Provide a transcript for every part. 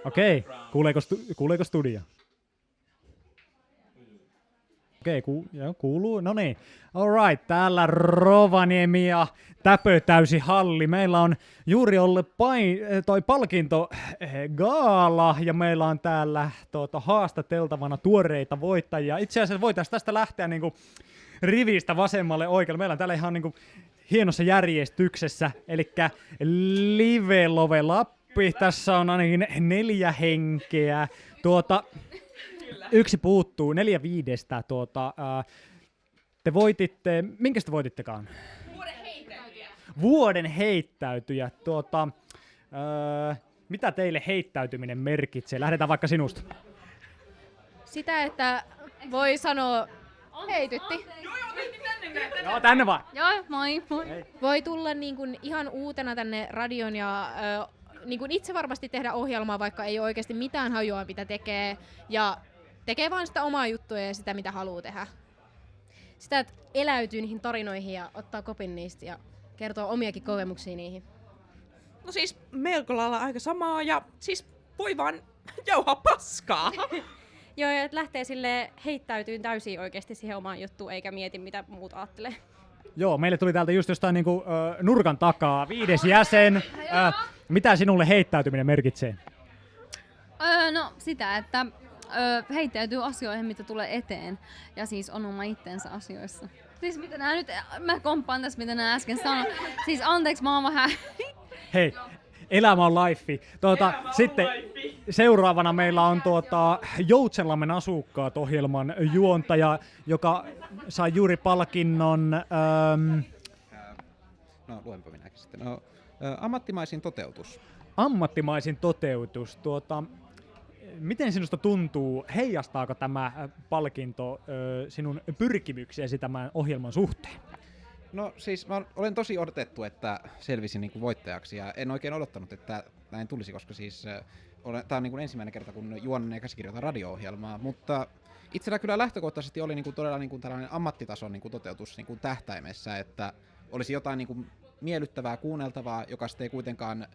Okei, kuuleeko studio? Okei, kuuluu. No niin. Alright, täällä Rovaniemi ja täpötäysi halli. Meillä on juuri ollut toi palkintogaala ja meillä on täällä haastateltavana tuoreita voittajia. Itse asiassa voitaisiin tästä lähteä niinku rivistä vasemmalle oikealle. Meillä on täällä ihan niinku hienossa järjestyksessä, eli Live Love Lappi. Tässä on ainakin 4 henkeä. Yksi puuttuu, 4 5. Te voititte, minkä te voitittekaan? Vuoden heittäytyjä. Mitä teille heittäytyminen merkitsee? Lähdetään vaikka sinusta. Sitä, että voi sanoa heitytti. Joo, tänne vaan. Joo, moi. Voi tulla niin kuin ihan uutena tänne radion ja niin kuin itse varmasti tehdä ohjelmaa, vaikka ei ole oikeasti mitään hajua, mitä tekee. Ja tekee vaan sitä omaa juttua ja sitä, mitä haluaa tehdä. Sitä, että eläytyy niihin tarinoihin ja ottaa kopin niistä ja kertoo omiakin kokemuksia niihin. No siis melko lailla aika samaa ja siis voi vaan jauhaa paskaa. Joo, ja että lähtee sille heittäytyy täysin oikeasti siihen omaan juttuun, eikä mieti mitä muut ajattelee. Joo, meille tuli täältä just jostain niinku, nurkan takaa 5. jäsen. Mitä sinulle heittäytyminen merkitsee? No sitä, että heittäytyy asioihin, mitä tulee eteen. Ja siis on oma itsensä asioissa. Siis mitä nää nyt, mä komppaan tässä, mitä nää äsken sanoi. Siis anteeksi, mä oon vähän... Hei, elämä on life. Sitten seuraavana meillä on Joutsenlammen asukkaat -ohjelman juontaja, joka sai juuri palkinnon... No, luenpa minäkin sitten. No, ammattimaisin toteutus. Ammattimaisin toteutus. Miten sinusta tuntuu, heijastaako tämä palkinto sinun pyrkimyksiäsi tämän ohjelman suhteen? No siis mä olen tosi odotettu, että selvisin niin kuin voittajaksi ja en oikein odottanut, että näin tulisi, koska siis tämä on niin kuin ensimmäinen kerta, kun juonan ja käsikirjoitan radio-ohjelmaa, mutta itsellä kyllä lähtökohtaisesti oli niin kuin todella niin kuin tällainen ammattitason niin kuin toteutus niin kuin tähtäimessä, että olisi jotain niin kuin miellyttävää, kuunneltavaa, joka sitten ei kuitenkaan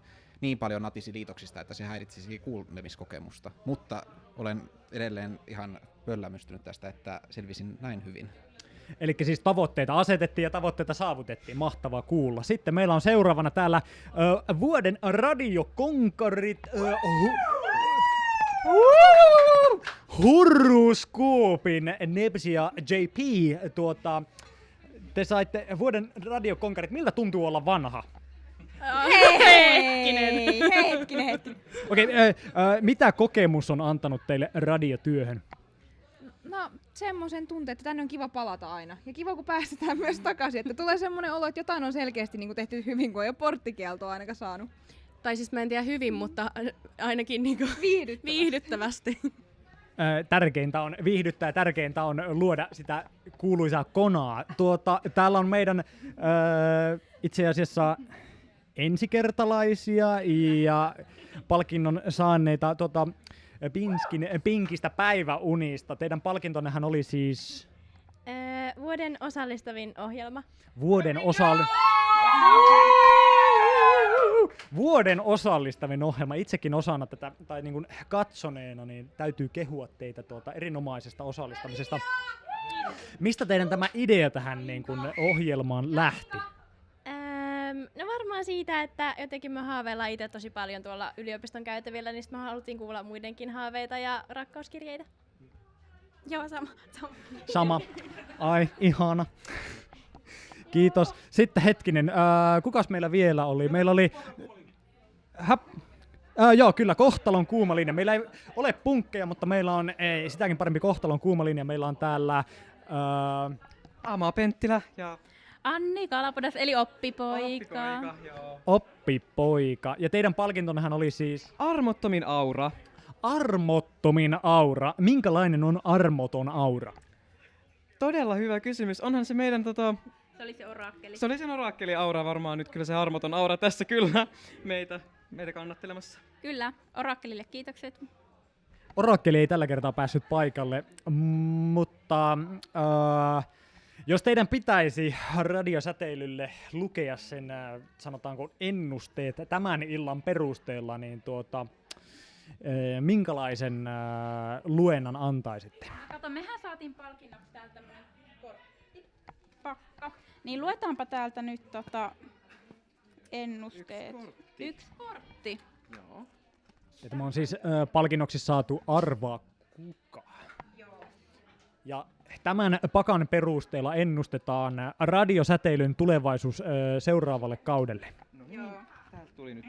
niin paljon natisi liitoksista, että se häiritsisi kuulemiskokemusta, mutta olen edelleen ihan pöllämystynyt tästä, että selvisin näin hyvin. Eli siis tavoitteita asetettiin ja tavoitteita saavutettiin. Mahtavaa kuulla. Sitten meillä on seuraavana täällä vuoden radiokonkarit Hurruskoopin Nebs ja JP. Te saitte vuoden radiokonkarit. Miltä tuntuu olla vanha? Hetkinen. Okei, mitä kokemus on antanut teille radiotyöhön? No semmoisen tunteen, että tänne on kiva palata aina. Ja kiva, kun päästetään myös takaisin. Että tulee semmoinen olo, että jotain on selkeästi niin kuin tehty hyvin, kun ei ole porttikieltoa ainakaan saanut. Tai siis mä en tiedä hyvin, mutta ainakin niinku viihdyttävästi. Tärkeintä on viihdyttää, tärkeintä on luoda sitä kuuluisaa konaa. Täällä on meidän itse asiassa ensikertalaisia ja palkinnon saaneita Pinkistä päiväunista. Teidän palkintonnehan oli siis... Vuoden osallistavin ohjelma. Vuoden osallistavin ohjelma. Itsekin osana tätä, tai niin kuin katsoneena, niin täytyy kehua teitä erinomaisesta osallistamisesta. Mistä teidän tämä idea tähän niin kuin ohjelmaan lähti? No varmaan siitä, että jotenkin me haaveillaan itse tosi paljon tuolla yliopiston käytävillä, niin me haluttiin kuulla muidenkin haaveita ja rakkauskirjeitä. Joo, sama. Ai, ihana. Kiitos. Sitten hetkinen, kukas meillä vielä oli? Meillä oli... Joo, kyllä, Kohtalon kuuma linja. Meillä ei ole punkkeja, mutta meillä on sitäkin parempi Kohtalon kuuma linja. Meillä on täällä... Amaa Penttilä ja... Anni Kalapodas, eli oppipoika. Oppipoika. Ja teidän palkintonnehan oli siis... Armottomin aura. Armottomin aura. Minkälainen on armoton aura? Todella hyvä kysymys. Onhan se meidän Se oli se orakkeli. Se oli se orakkeli-aura varmaan nyt kyllä se armoton aura tässä kyllä meitä kannattelemassa. Kyllä, orakkelille kiitokset. Orakkeli ei tällä kertaa päässyt paikalle, mutta jos teidän pitäisi radiosäteilylle lukea sen, sanotaanko ennusteet tämän illan perusteella, niin minkälaisen luennan antaisitte? Kato, mehän saatiin palkinnoksi täältä tämmönen korttipakka. Niin luetaanpa täältä nyt ennusteet. Yksi kortti. Joo. Ja tämä on siis palkinnoksi saatu Arvaa kuka. Ja tämän pakan perusteella ennustetaan radiosäteilyn tulevaisuus seuraavalle kaudelle. No niin, täältä tuli nyt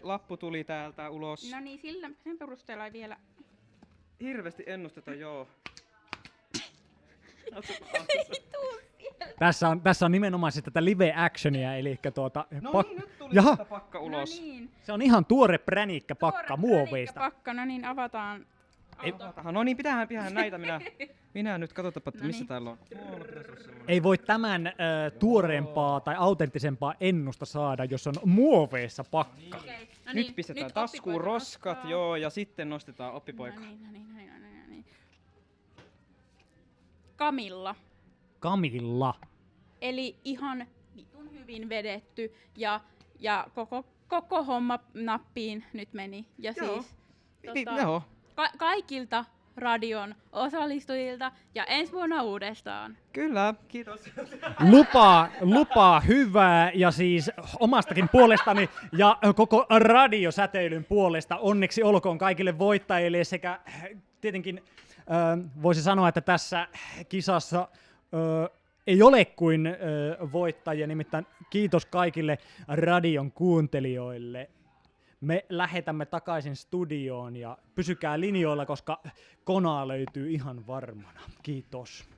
lappu tuli täältä ulos. No niin, sen perusteella ei vielä... Hirveästi ennusteta, joo. Tässä on nimenomaan siis tätä live-actionia, eli No niin, nyt tuli Jaha. tästä pakka ulos. No niin. Se on ihan tuore pränikkä pakka muoveista. Pakka, no niin, avataan. No niin, pitäähän näitä minä nyt, katsotaanpa, että No missä niin. täällä on. Ei voi tämän tuoreempaa tai autenttisempaa ennusta saada, jos on muoveissa pakka. Okay. No Nyt pistetään taskuun roskat, joo, ja sitten nostetaan oppipoika. No niin. Camilla. Camilla. Eli ihan vitun hyvin vedetty ja koko homma nappiin nyt meni. Ja Joo. siis Joo. kaikilta radion osallistujilta ja ensi vuonna uudestaan. Kyllä, kiitos. Lupaa hyvää ja siis omastakin puolestani ja koko radiosäteilyn puolesta onneksi olkoon kaikille voittajille sekä tietenkin voisi sanoa, että tässä kisassa ei ole kuin voittajia, nimittäin kiitos kaikille radion kuuntelijoille. Me lähetämme takaisin studioon ja pysykää linjoilla, koska konaa löytyy ihan varmana. Kiitos.